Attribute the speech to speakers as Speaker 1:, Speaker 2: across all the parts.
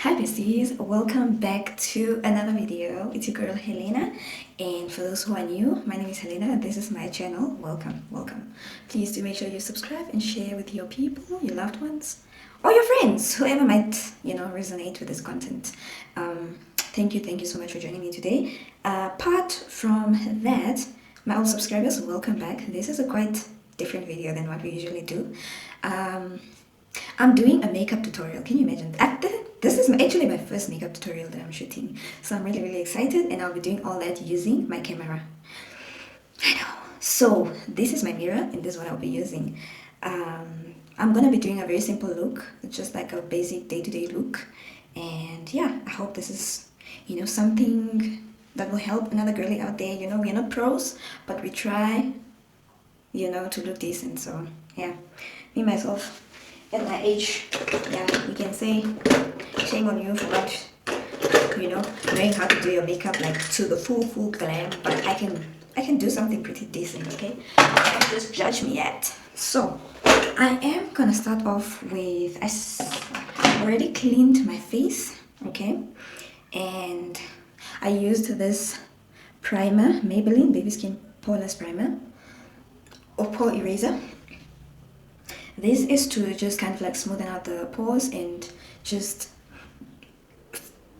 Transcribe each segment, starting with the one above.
Speaker 1: Hi besties, welcome back to another video. It's your girl Helena, and for those who are new, my name is Helena and this is my channel. Welcome. Please do make sure you subscribe and share with your people, your loved ones, or your friends, whoever might, resonate with this content. Thank you so much for joining me today. Apart from that, my old subscribers, welcome back. This is a quite different video than what we usually do. I'm doing a makeup tutorial. Can you imagine that? This is actually my first makeup tutorial that I'm shooting. So I'm really excited, and I'll be doing all that using my camera. I know. So this is my mirror and this is what I'll be using. I'm gonna be doing a very simple look, just like a basic day-to-day look. And yeah, I hope this is, something that will help another girly out there. We're not pros, but we try, to look decent. So yeah, me myself at my age, yeah, we can say shame on you for not, knowing how to do your makeup like to the full glam, but I can do something pretty decent, okay? Don't just judge me yet. So I am gonna start off with, I already cleaned my face, okay? And I used this primer, Maybelline Baby Skin Poreless Primer or pore eraser. This is to just kind of like smoothen out the pores and just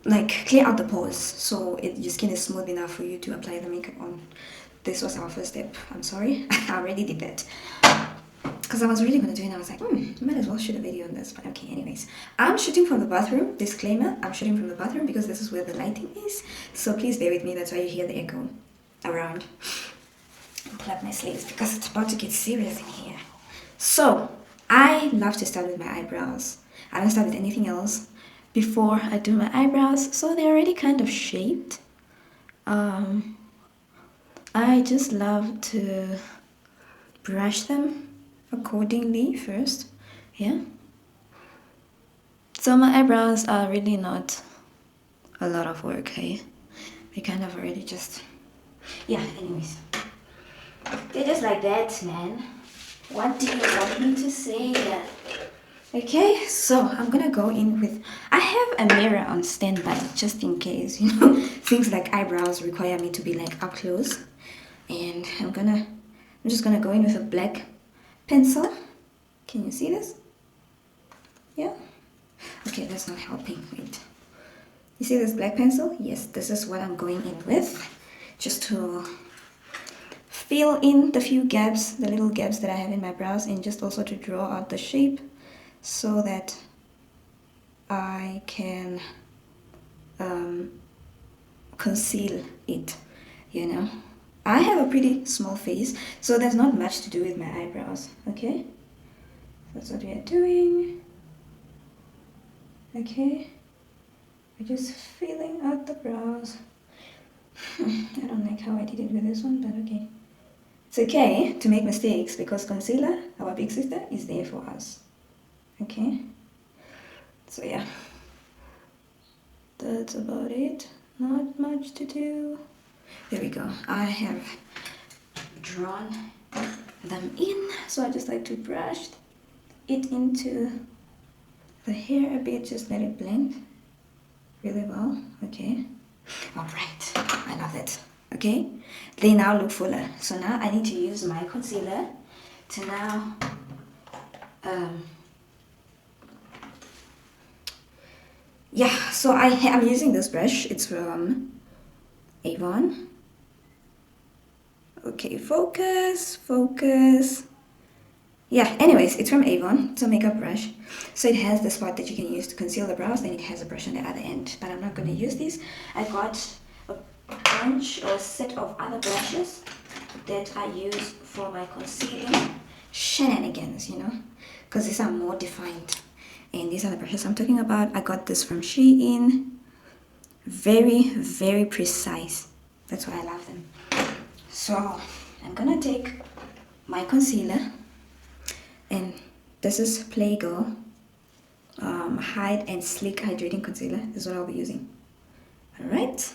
Speaker 1: like clear out the pores so your skin is smooth enough for you to apply the makeup on. This was our first step. I'm sorry, I already did that because I was really gonna do it and I was like, might as well shoot a video on this, but okay, anyways. I'm shooting from the bathroom. Disclaimer, I'm shooting from the bathroom because this is where the lighting is. So please bear with me, that's why you hear the echo around. Pull up my sleeves because it's about to get serious in here. So I love to start with my eyebrows. I don't start with anything else before I do my eyebrows, so they're already kind of shaped. I just love to brush them accordingly first, yeah. So my eyebrows are really not a lot of work, hey? They kind of already just, yeah, anyways. They're just like that, man. What do you want me to say? Okay, so I'm gonna go in with, I have a mirror on standby just in case, things like eyebrows require me to be like up close. And I'm just gonna go in with a black pencil. Can you see this? Yeah? Okay, that's not helping. Wait. You see this black pencil? Yes, this is what I'm going in with, just to fill in the few gaps, the little gaps that I have in my brows, and just also to draw out the shape so that I can conceal it, I have a pretty small face, so there's not much to do with my eyebrows, okay? That's what we are doing. Okay, we're just filling out the brows. I don't like how I did it with this one, but okay. It's okay to make mistakes because concealer, our big sister, is there for us. Okay? So yeah. That's about it. Not much to do. There we go. I have drawn them in. So I just like to brush it into the hair a bit. Just let it blend really well. Okay. Alright. I love it. Okay, they now look fuller. So now I need to use my concealer to now yeah, so I'm using this brush. It's from Avon. Okay, focus. Yeah, anyways, it's from Avon. It's a makeup brush. So it has the spot that you can use to conceal the brows, and it has a brush on the other end. But I'm not going to use this. I got a bunch or a set of other brushes that I use for my concealing shenanigans, because these are more defined. And these are the brushes I'm talking about. I got this from Shein. Very precise. That's why I love them. So I'm gonna take my concealer, and this is Playgo Hide and Sleek Hydrating Concealer. This is what I'll be using. Alright.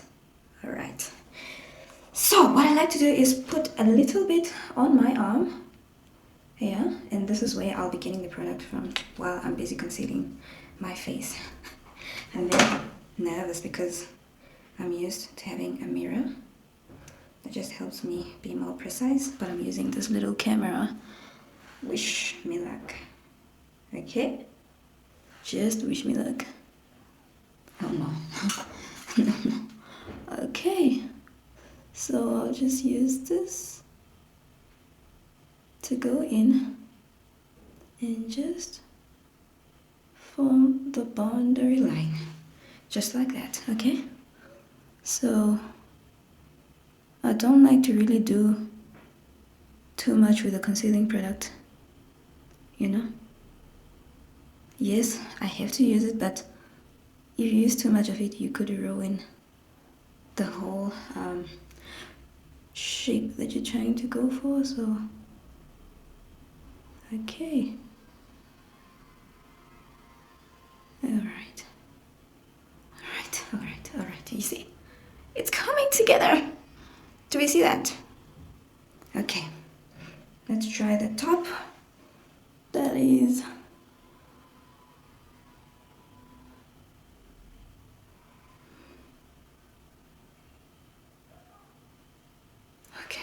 Speaker 1: So what I like to do is put a little bit on my arm. Yeah, and this is where I'll be getting the product from while I'm busy concealing my face. And then nervous because I'm used to having a mirror. It just helps me be more precise, but I'm using this little camera. Wish me luck. Okay? Just wish me luck. Oh no. No, no. Okay. So I'll just use this to go in and just form the boundary line. Just like that, okay? So I don't like to really do too much with a concealing product, you know? Yes, I have to use it, but if you use too much of it, you could ruin the whole shape that you're trying to go for. So okay, all right, all right, you see it's coming together. Do we see that? Okay, let's try the top. That is okay.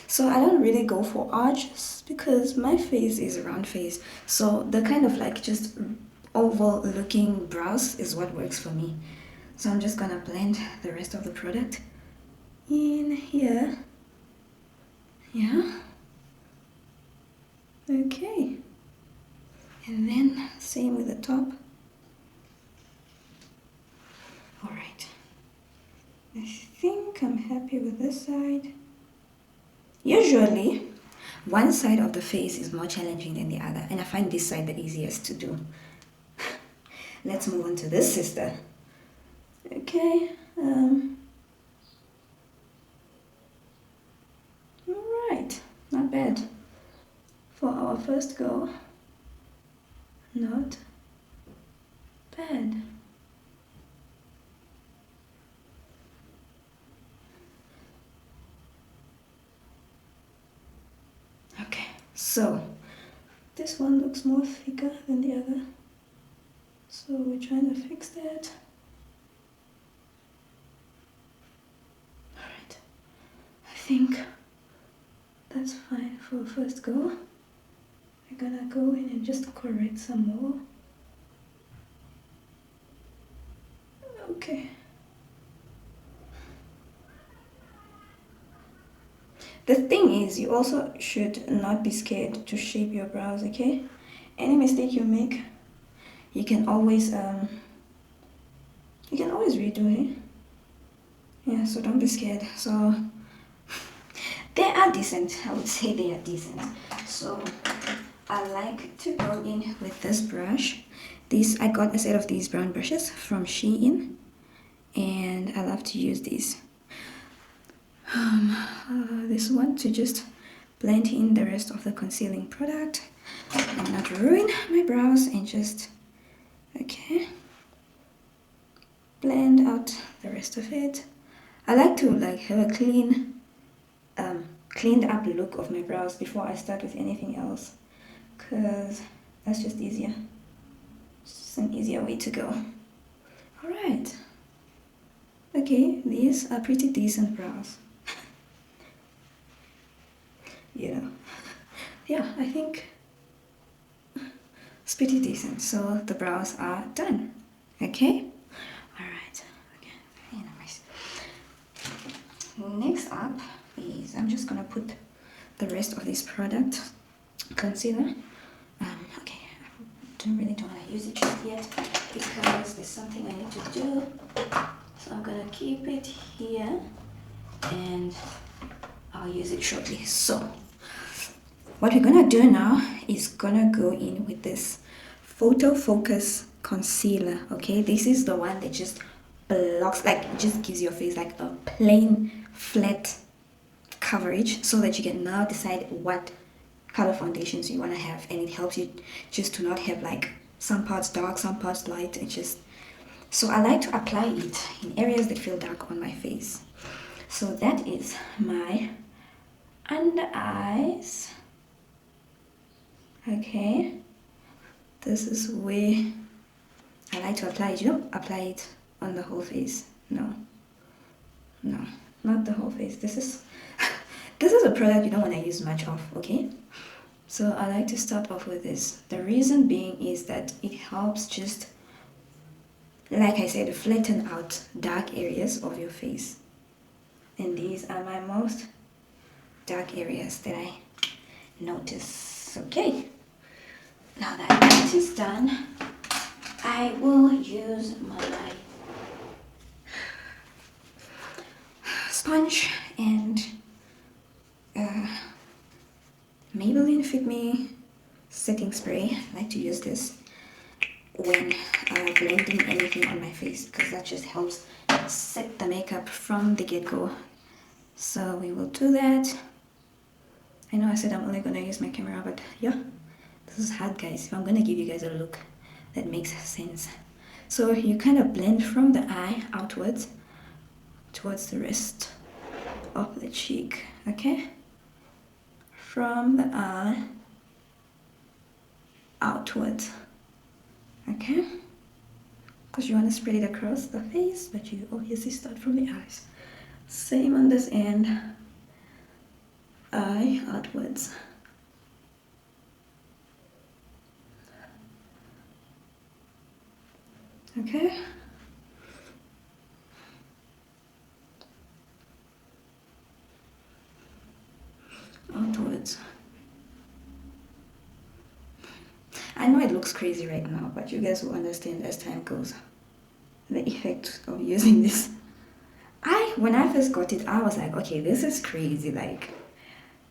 Speaker 1: So I don't really go for arches because my face is a round face. So the kind of like just oval looking brows is what works for me. So I'm just gonna blend the rest of the product in here. Yeah. Okay. And then same with the top. All right. I think I'm happy with this side. Usually, one side of the face is more challenging than the other, and I find this side the easiest to do. Let's move on to this sister. Okay. All right. Not bad. For our first go, not bad. Okay, so this one looks more thicker than the other. So we're trying to fix that. Alright, I think that's fine for a first go. I'm gonna go in and just correct some more. Okay. The thing is, you also should not be scared to shape your brows, okay? Any mistake you make, you can always redo it. Yeah, so don't be scared. So they are decent. I would say they are decent. So I like to go in with this brush. I got a set of these brown brushes from Shein, and I love to use these. This one to just blend in the rest of the concealing product and not ruin my brows, and just blend out the rest of it. I like to have a cleaned up look of my brows before I start with anything else, because that's just easier. It's just an easier way to go. All right. Okay, these are pretty decent brows. Yeah, I think it's pretty decent. So the brows are done. Okay. All right. Okay. Very nice. Next up is I'm just gonna put the rest of this product, concealer. Okay. I don't want to use it just yet because there's something I need to do. So I'm gonna keep it here and I'll use it shortly. So what we're gonna do now is gonna go in with this Photo Focus concealer. Okay, this is the one that just blocks, it just gives your face like a plain flat coverage, so that you can now decide what color foundations you want to have, and it helps you just to not have some parts dark, some parts light. So I like to apply it in areas that feel dark on my face. So that is my under eyes. Okay, this is where I like to apply it, you don't apply it on the whole face. No, not the whole face. This is this is a product you don't want to use much of, okay? So I like to start off with this. The reason being is that it helps just, like I said, flatten out dark areas of your face. And these are my most dark areas that I notice. Okay, now that that is done, I will use my sponge and Maybelline Fit Me setting spray. I like to use this when blending anything on my face because that just helps set the makeup from the get-go. So we will do that. I know I said I'm only gonna use my camera, but yeah, this is hard, guys. If I'm gonna give you guys a look that makes sense. So you kind of blend from the eye outwards towards the rest of the cheek, okay? From the eye outwards, okay? Because you want to spread it across the face, but you obviously start from the eyes. Same on this end, eye outwards. Okay? Outwards. I know it looks crazy right now, but you guys will understand as time goes the effect of using this. When I first got it, I was like, okay, this is crazy, like,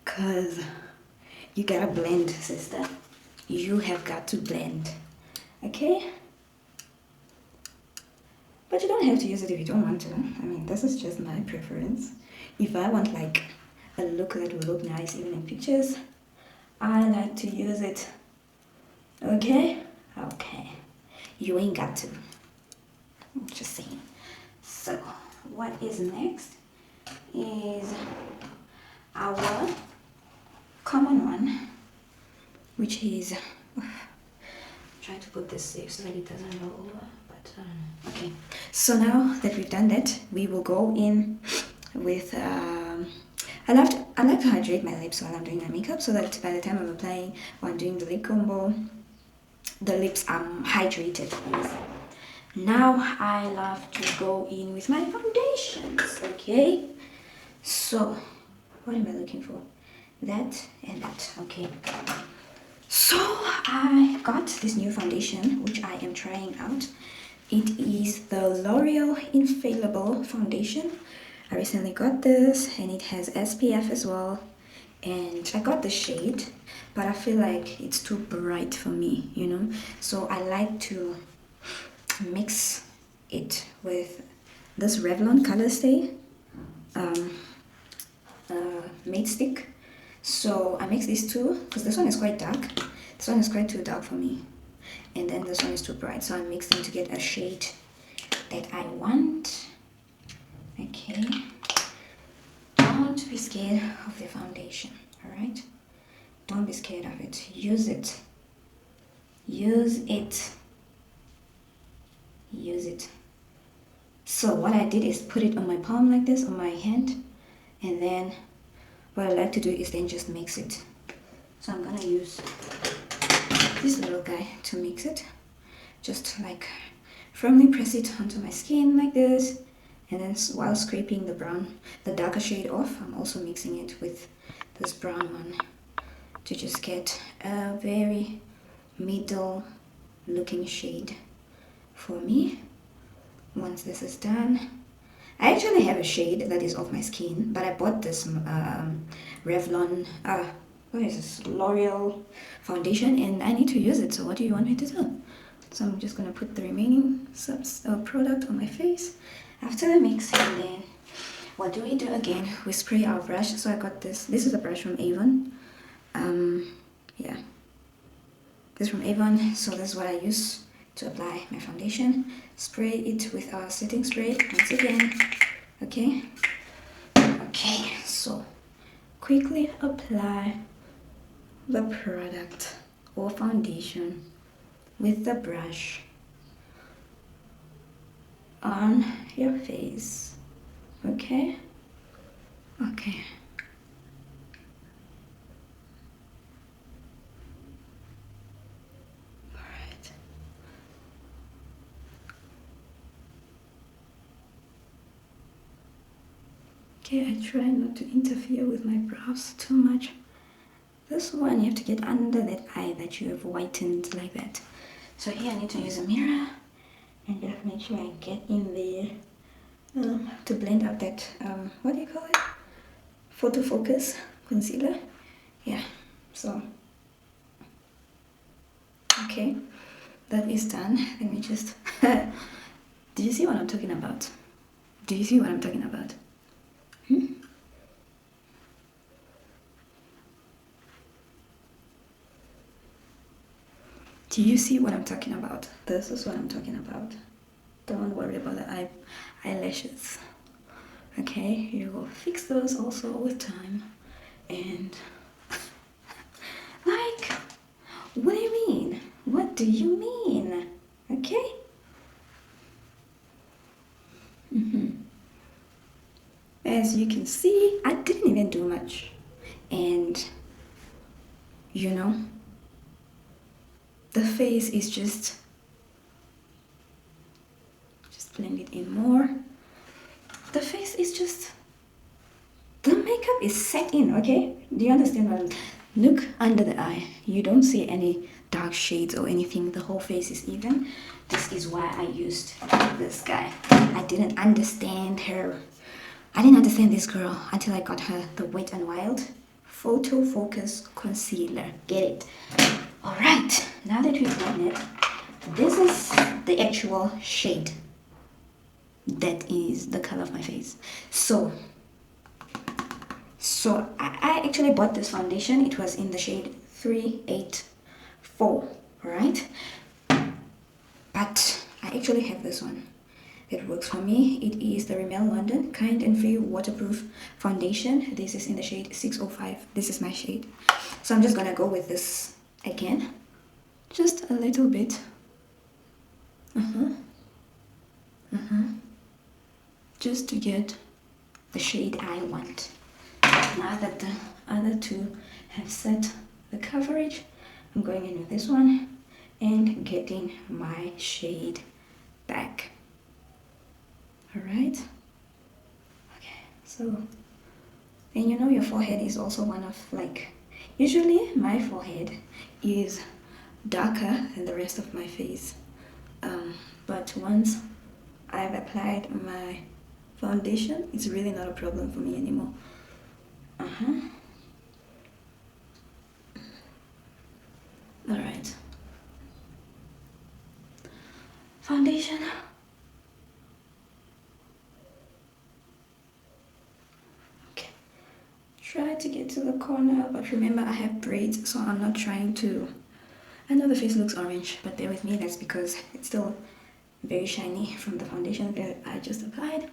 Speaker 1: cause you gotta blend, sister. You have got to blend, okay? But you don't have to use it if you don't want to. I mean, this is just my preference. If I want like a look that will look nice even in pictures, I like to use it. Okay? Okay. You ain't got to. I'm just saying. So, what is next is our common one, which is, try to put this safe so that it doesn't roll over, but okay. So now that we've done that, we will go in with I like to hydrate my lips while I'm doing my makeup, so that by the time I'm applying or I'm doing the lip combo, the lips are hydrated. Now I love to go in with my foundations, okay? So what am I looking for? That and that, okay. So I got this new foundation which I am trying out. It is the L'Oreal Infallible foundation. I recently got this and it has SPF as well, and I got the shade, but I feel like it's too bright for me, you know, so I like to mix it with this Revlon Color Stay matte stick. So I mix these two because this one is quite dark, this one is quite too dark for me, and then this one is too bright, so I mix them to get a shade that I want. Okay, don't be scared of the foundation, all right? Don't be scared of it. Use it. Use it. Use it. So what I did is put it on my palm like this, on my hand, and then what I like to do is then just mix it. So I'm gonna use this little guy to mix it. Just like firmly press it onto my skin like this, and then while scraping the darker shade off, I'm also mixing it with this brown one to just get a very middle looking shade for me. Once this is done, I actually have a shade that is off my skin, but I bought this Revlon, what is this, L'Oreal foundation, and I need to use it, so what do you want me to do? So I'm just going to put the remaining product on my face after the mix, and then what do we do again? We spray our brush. So I got this is a brush from Avon. Yeah, this is from Avon. So this is what I use to apply my foundation. Spray it with our setting spray once again. Okay, so quickly apply the product or foundation with the brush on your face. Okay? Okay. Alright. Okay, I try not to interfere with my brows too much. This one you have to get under that eye that you have whitened like that. So here I need to use a mirror and just make sure I get in there to blend out that, what do you call it? Photo focus concealer. Yeah, so okay, that is done. Let me just do you see what I'm talking about? Do you see what I'm talking about? Do you see what I'm talking about? This is what I'm talking about. Don't worry about the eyelashes. Okay, you will fix those also with time. And like, what do you mean? What do you mean? Okay? As you can see, I didn't even do much. And you know, the face is just blend it in more. The face is just, the makeup is set in, okay? Do you understand what I'm, look under the eye. You don't see any dark shades or anything. The whole face is even. This is why I used this guy. I didn't understand her. I didn't understand this girl until I got her the Wet n Wild Photo Focus Concealer. Get it? Alright, now that we've done it, this is the actual shade that is the color of my face. So I actually bought this foundation. It was in the shade 384, right? But I actually have this one. It works for me. It is the Rimmel London Kind and Free Waterproof Foundation. This is in the shade 605. This is my shade. So I'm just gonna go with this again. Just a little bit. Just to get the shade I want. Now that the other two have set the coverage, I'm going in with this one and getting my shade back. Alright? Okay, so, and you know your forehead is also one of, like, usually my forehead is darker than the rest of my face. But once I've applied my foundation, it's really not a problem for me anymore. Alright. Foundation. Okay. Try to get to the corner, but remember I have braids, so I'm not trying to... I know the face looks orange, but bear with me, that's because it's still very shiny from the foundation that I just applied.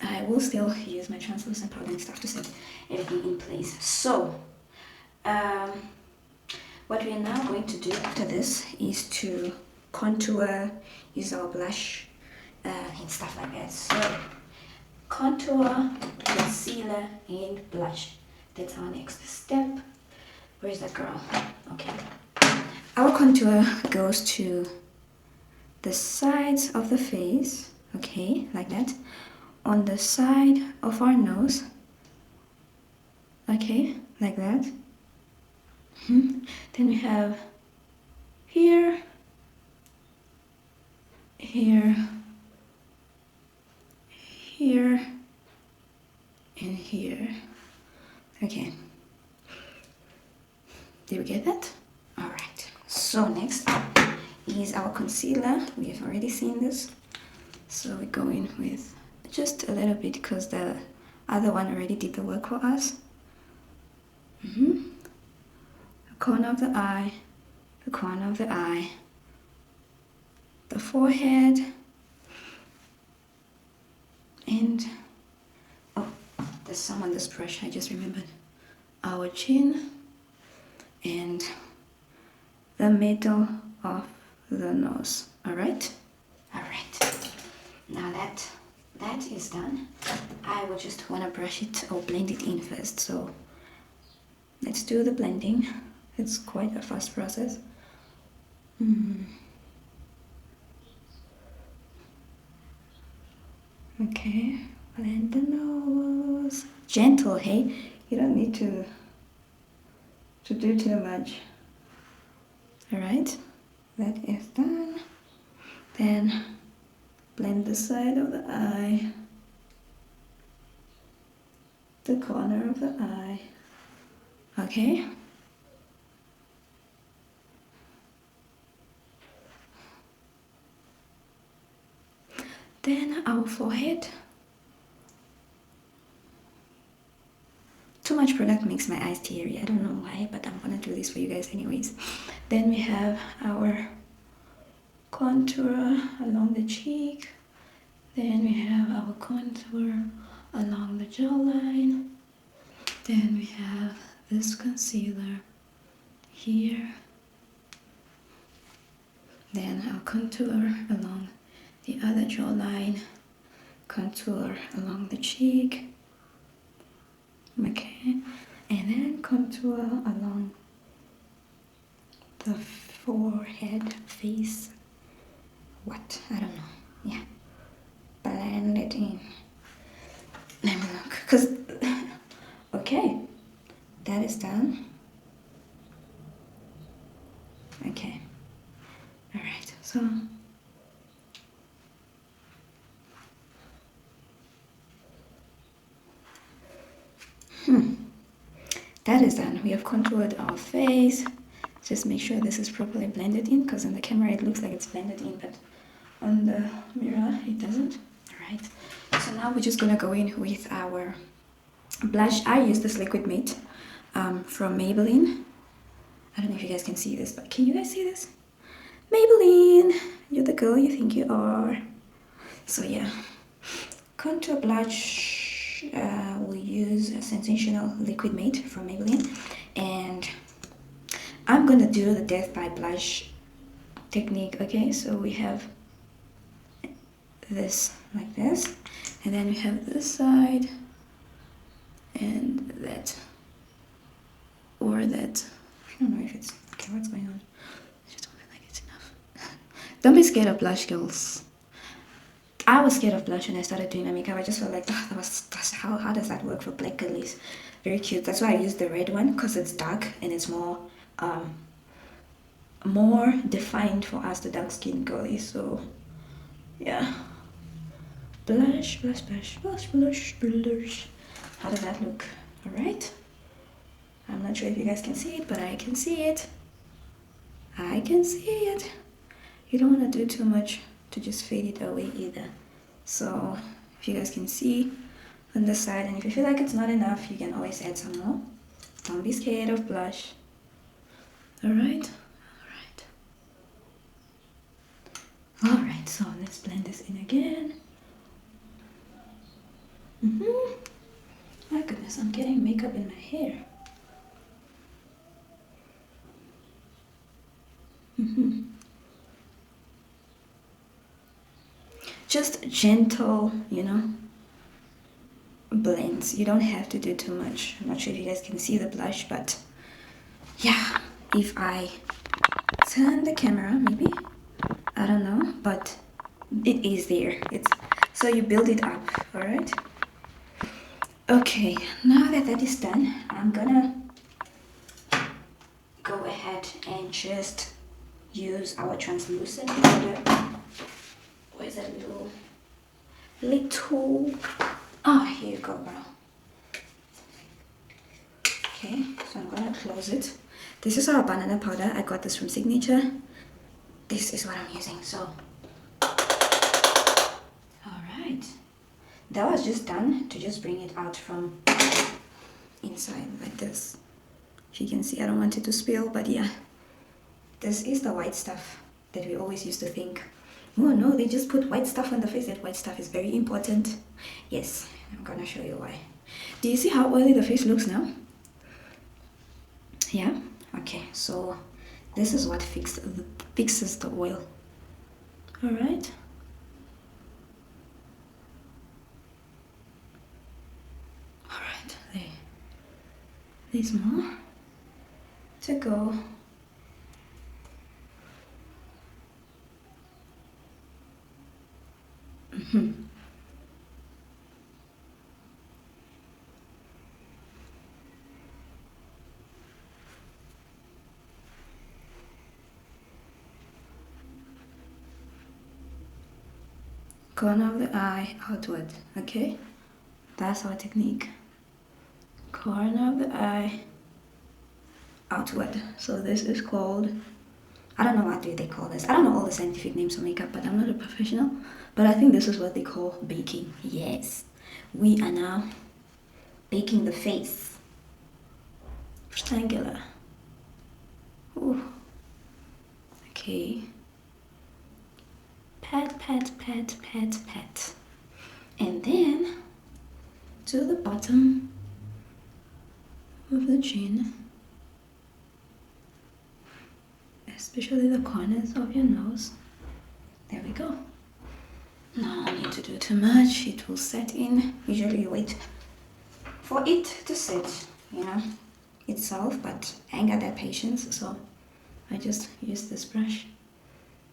Speaker 1: I will still use my translucent powder and stuff to set everything in place. So, what we are now going to do after this is to contour, use our blush, and stuff like that. So, contour, concealer, and blush. That's our next step. Where's that girl? Okay. Our contour goes to the sides of the face, okay, like that. On the side of our nose, okay, like that. Then we have here, here, here, and here. Okay. Did we get that? Alright. So next up is our concealer. We have already seen this. So we go in with just a little bit because the other one already did the work for us. The corner of the eye, the corner of the eye, the forehead, and oh, there's some on this brush, I just remembered. Our chin and the middle of the nose. Alright? Alright. Now that is done, I would just want to brush it or blend it in first. So let's do the blending. It's quite a fast process. Okay, blend the nose. Gentle, hey? You don't need to do too much. Alright, that is done. Then blend the side of the eye, the corner of the eye. Okay. Then our forehead. Too much product makes my eyes teary. I don't know why, but I'm gonna do this for you guys anyways. Then we have our contour along the cheek. Then we have our contour along the jawline. Then we have this concealer here. Then our contour along the other jawline, contour along the cheek. Okay, and then contour along the forehead, face. What? I don't know. Yeah. Blend it in. Let me look. Because, okay, that is done. Okay. Alright, so. That is done. We have contoured our face. Just make sure this is properly blended in, because on the camera it looks like it's blended in, but on the mirror it doesn't. Alright, so now we're just gonna go in with our blush. I use this liquid matte from Maybelline. I don't know if you guys can see this, but can you guys see this? Maybelline, you're the girl you think you are. So yeah, contour blush. We use a sensational liquid matte from Maybelline, and I'm gonna do the death by blush technique. Okay, so we have this like this, and then we have this side and that, or that. I don't know if it's okay. What's going on? I just don't feel like it's enough. Don't be scared of blush, girls. I was scared of blush when I started doing my makeup. I just felt like, how does that work for black girlies? Very cute. That's why I used the red one, because it's dark and it's more defined for us, the dark skin girlies. So yeah, blush, blush, blush, blush, blush, blush. How does that look? All right. I'm not sure if you guys can see it, but I can see it. I can see it. You don't want to do too much to just fade it away either. So if you guys can see on the side, and if you feel like it's not enough, you can always add some more. Don't be scared of blush. Alright, alright, so let's blend this in again. My goodness, I'm getting makeup in my hair. Just gentle, you know, blends. You don't have to do too much. I'm not sure if you guys can see the blush, but yeah, if I turn the camera, maybe, I don't know, but it is there. It's so you build it up. All right. Okay, now that that is done, I'm gonna go ahead and just use our translucent powder. Where's that little, oh, here you go, bro. Okay, so I'm gonna close it. This is our banana powder. I got this from Signature. This is what I'm using, so. Alright. That was just done to just bring it out from inside like this. If you can see, I don't want it to spill, but yeah. This is the white stuff that we always used to think, oh no, they just put white stuff on the face. That white stuff is very important. Yes, I'm gonna show you why. Do you see how oily the face looks now? Yeah? Okay, so this is what fixes the oil. Alright? is more to go. Corner of the eye outward, okay? That's our technique. Corner of the eye outward. So this is called, I don't know what do they call this. I don't know all the scientific names for makeup, but I'm not a professional. But I think this is what they call baking. Yes, we are now baking the face. Triangular. Ooh. Okay. Pat, pat, pat, pat, pat. And then to the bottom of the chin, especially the corners of your nose. There we go. No need to do too much, it will set in. Usually you wait for it to set, you know, itself, but I ain't got that patience, so I just use this brush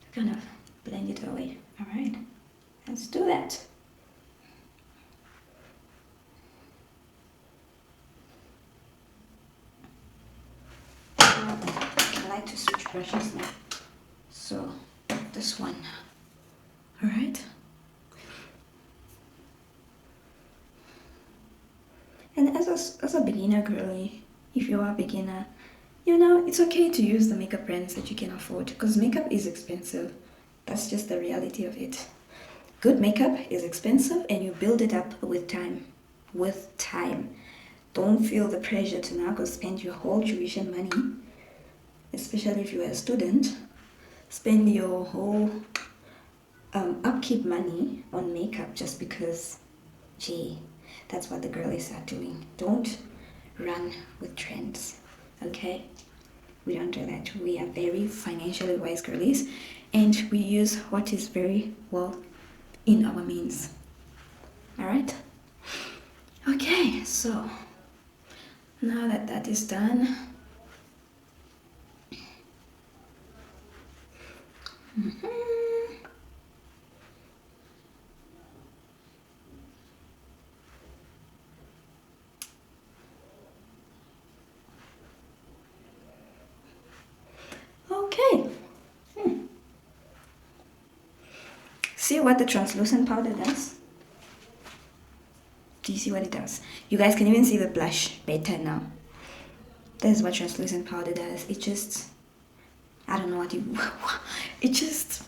Speaker 1: to kind of blend it away. Alright, let's do that. I like to switch brushes now. So this one. Alright. And as a beginner girly, if you are a beginner, you know, it's okay to use the makeup brands that you can afford, because makeup is expensive. That's just the reality of it. Good makeup is expensive, and you build it up with time. With time. Don't feel the pressure to now go spend your whole tuition money, especially if you're a student. Spend your whole upkeep money on makeup just because, gee, that's what the girlies are doing. Don't run with trends, okay? We don't do that. We are very financially wise girlies, and we use what is very well in our means. Alright? Okay, so now that that is done, okay. See what the translucent powder does? Do you see what it does? You guys can even see the blush better now. That is what translucent powder does. It just, I don't know what it just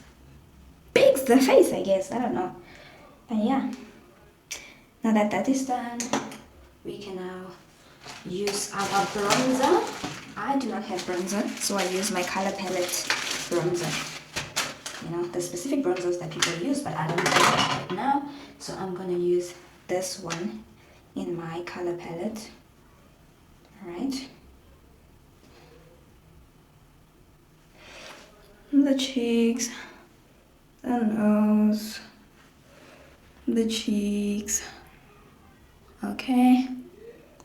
Speaker 1: bakes the face, I guess. I don't know. But yeah. Now that that is done, we can now use our bronzer. I do not have bronzer, so I use my color palette bronzer. You know, the specific bronzers that people use, but I don't use that right now. So I'm gonna use this one in my color palette. Alright. The cheeks, the nose, the cheeks. Okay.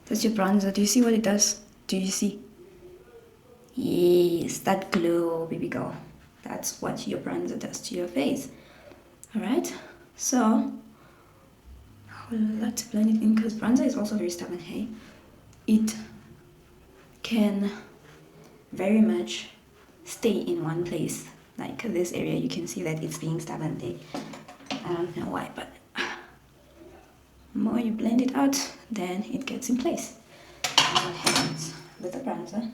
Speaker 1: That's your bronzer. Do you see what it does? Do you see? Yes, that glow, baby girl. That's what your bronzer does to your face. Alright, so I would like to blend it in because bronzer is also very stubborn, hey? It can very much stay in one place. Like this area, you can see that it's being stubborn there. I don't know why, but the more you blend it out, then it gets in place. That's what happens with the bronzer.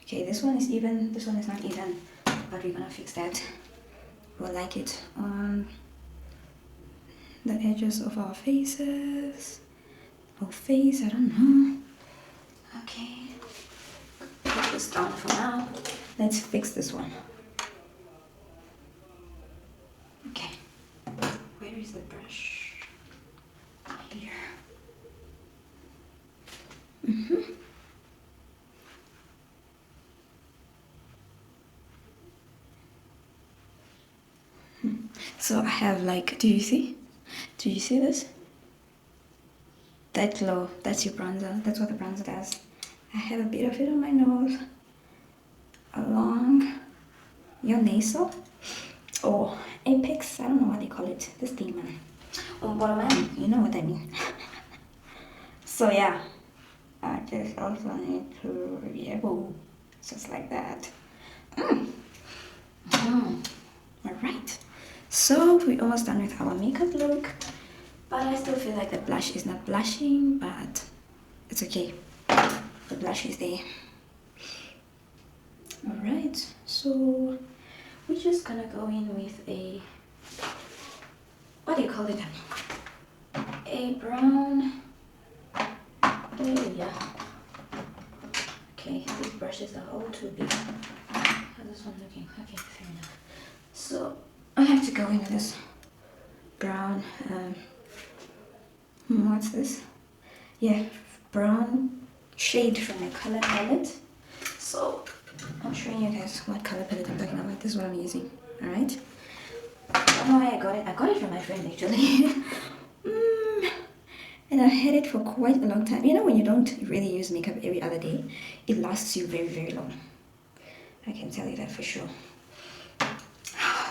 Speaker 1: Okay, this one is even, this one is not even, but we're gonna fix that. We'll like it on the edges of our faces. Or face, I don't know. Okay, put this down for now. Let's fix this one. Okay, where is the brush? Here. So I have like, do you see? Do you see this? That glow, that's your bronzer. That's what the bronzer does. I have a bit of it on my nose, along your nasal, or apex, I don't know what they call it, this thing, man. Man, you know what I mean. So yeah, I just also need to, yeah, just like that. Alright, so we're almost done with our makeup look, but I still feel like the blush is not blushing, but it's okay. The blush is there. Alright, so we're just gonna go in with a, what do you call it? A brown, yeah. Okay, these brushes are all too big. How's this one looking? Okay, fair enough. So I have to go in with this brown, what's this? Yeah, brown shade from my color palette. So I'm showing you guys what color palette I'm talking about. This is what I'm using. Alright. I don't know why I got it. I got it from my friend actually. And I've had it for quite a long time. You know, when you don't really use makeup every other day, it lasts you very, very long. I can tell you that for sure.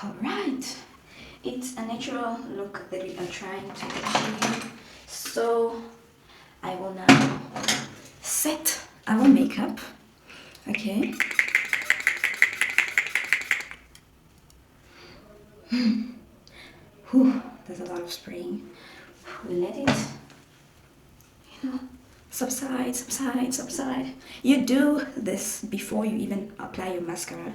Speaker 1: Alright. It's a natural look that we are trying to achieve. So I will now set our makeup. Okay. Whew, there's a lot of spraying. We let it, you know, subside, subside, subside. You do this before you even apply your mascara,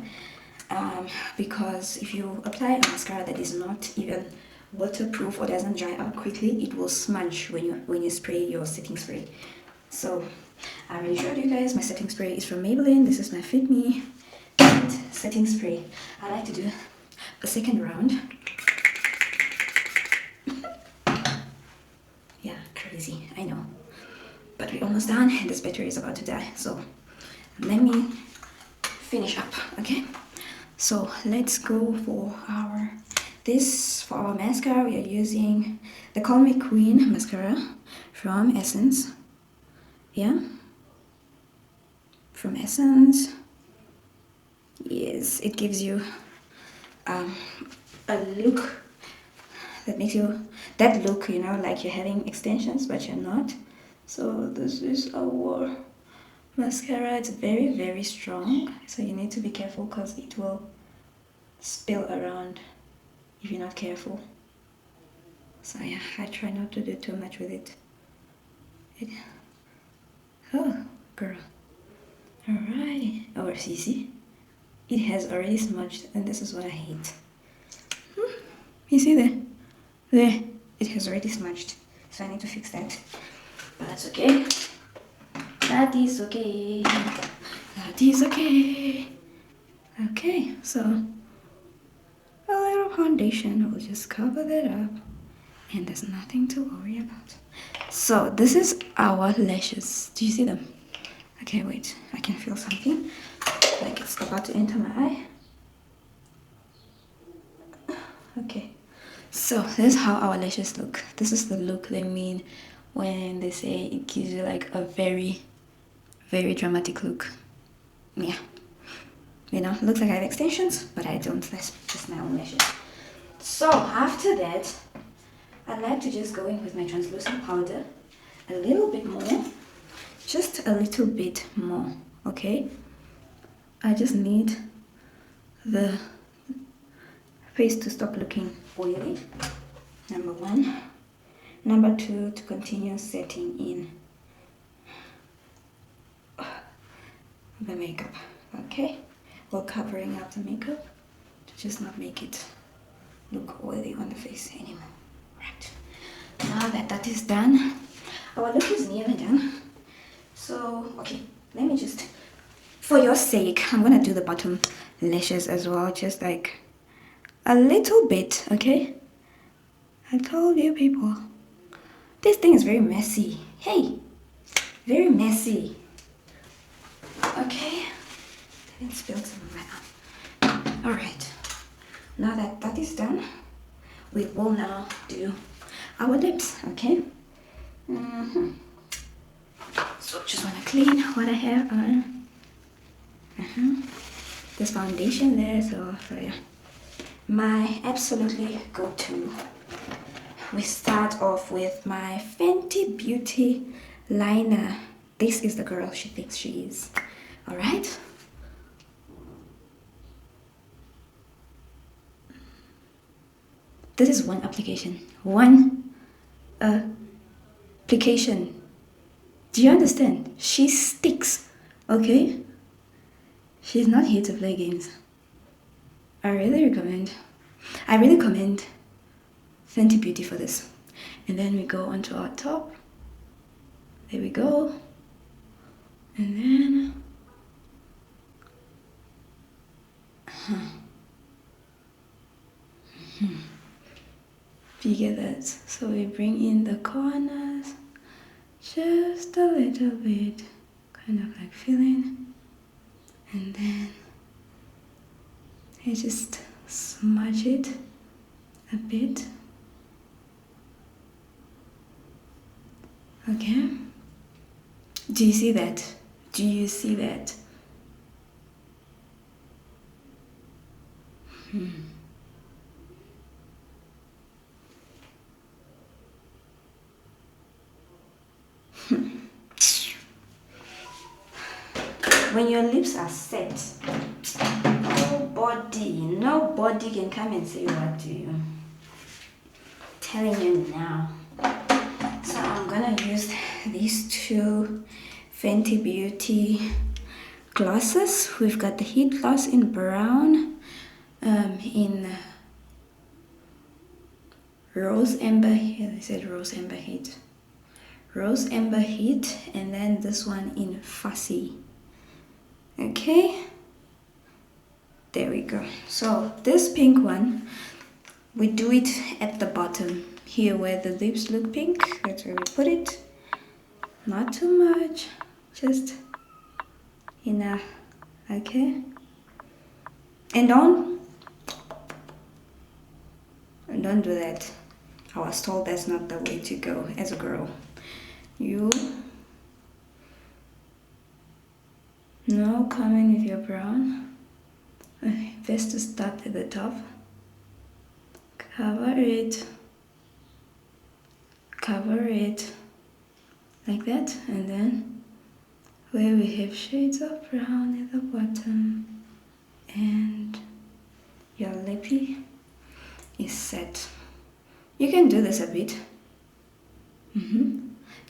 Speaker 1: because if you apply a mascara that is not even waterproof or doesn't dry out quickly, it will smudge when you spray your setting spray. So I already showed you guys my setting spray is from Maybelline. This is my Fit Me setting spray. I like to do a second round. Yeah, crazy, I know. But we're almost done and this battery is about to die. So let me finish up, okay? So let's go for our mascara. We are using the Call Me Queen mascara from Essence. Yeah, from Essence. Yes, it gives you a look that makes you that look, you know, like you're having extensions but you're not. So this is our mascara. It's very, very strong, so you need to be careful because it will spill around if you're not careful. So yeah, I try not to do too much with it. Oh girl. Alright. Oh, see, it has already smudged, and this is what I hate. You see there, it has already smudged, so I need to fix that, but that's okay. That is okay. That is okay. Okay, so a little foundation will just cover that up, and there's nothing to worry about. So this is our lashes. Do you see them? Okay, wait, I can feel something like it's about to enter my eye. Okay, so this is how our lashes look. This is the look they mean when they say it gives you like a very, very dramatic look. Yeah, you know, looks like I have extensions, but I don't. That's just my own lashes. So after that, I like to just go in with my translucent powder a little bit more, just a little bit more. Okay, I just need the face to stop looking oily, number one. Number two, to continue setting in the makeup. Okay, we're covering up the makeup to just not make it look oily on the face anymore. Right, now that that is done, our look is nearly done. So okay, let me just, for your sake, I'm gonna do the bottom lashes as well, just like a little bit. Okay, I told you people, this thing is very messy. Hey, very messy. Okay, I didn't spill some of my arm. Alright, now that that is done, we will now do our lips. Okay, So just want to clean what I have on. This foundation there, so yeah. My absolutely go-to. We start off with my Fenty Beauty liner. This is the girl she thinks she is. All right. This is one application. One application. Do you understand? She sticks. Okay? She's not here to play games. I really commend Fenty Beauty for this. And then we go onto our top. There we go. And then you get that. So we bring in the corners just a little bit, kind of like filling, and then I just smudge it a bit. Okay, do you see that? Do you see that? When your lips are set, nobody can come and say what to you. Telling you now. So I'm gonna use these two Fenty Beauty glosses. We've got the Heat Gloss in brown, in Rose Amber. Here they said Rose Amber Heat. Rose Amber Heat, and then this one in Fussy. Okay, there we go. So this pink one, we do it at the bottom here where the lips look pink. That's where we put it. Not too much, just enough. Okay, and don't do that. I was told that's not the way to go as a girl. You coming with your brown. Okay, best to start at the top. Cover it like that, and then where we have shades of brown at the bottom and your lippy is set. You can do this a bit.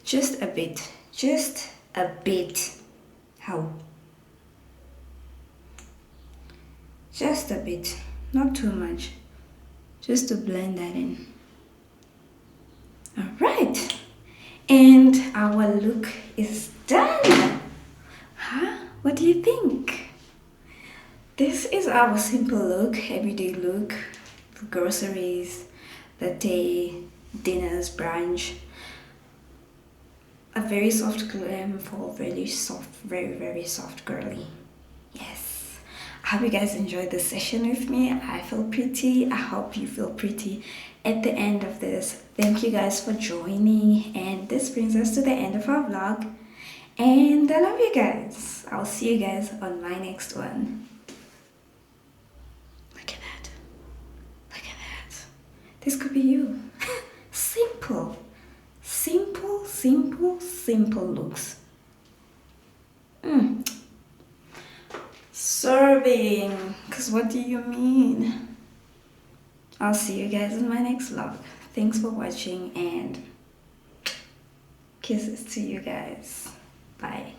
Speaker 1: Just a bit. How? Just a bit, not too much, just to blend that in. All right, and our look is done. Huh? What do you think? This is our simple look, everyday look, for groceries, the day, dinners, brunch. A very soft glam for very soft, very soft girly. Yes. I hope you guys enjoyed this session with me. I feel pretty. I hope you feel pretty at the end of this. Thank you guys for joining, and this brings us to the end of our vlog, and I love you guys. I'll see you guys on my next one. Look at that. This could be you. Simple looks. Serving, because what do you mean? I'll see you guys in my next vlog. Thanks for watching, and kisses to you guys. Bye.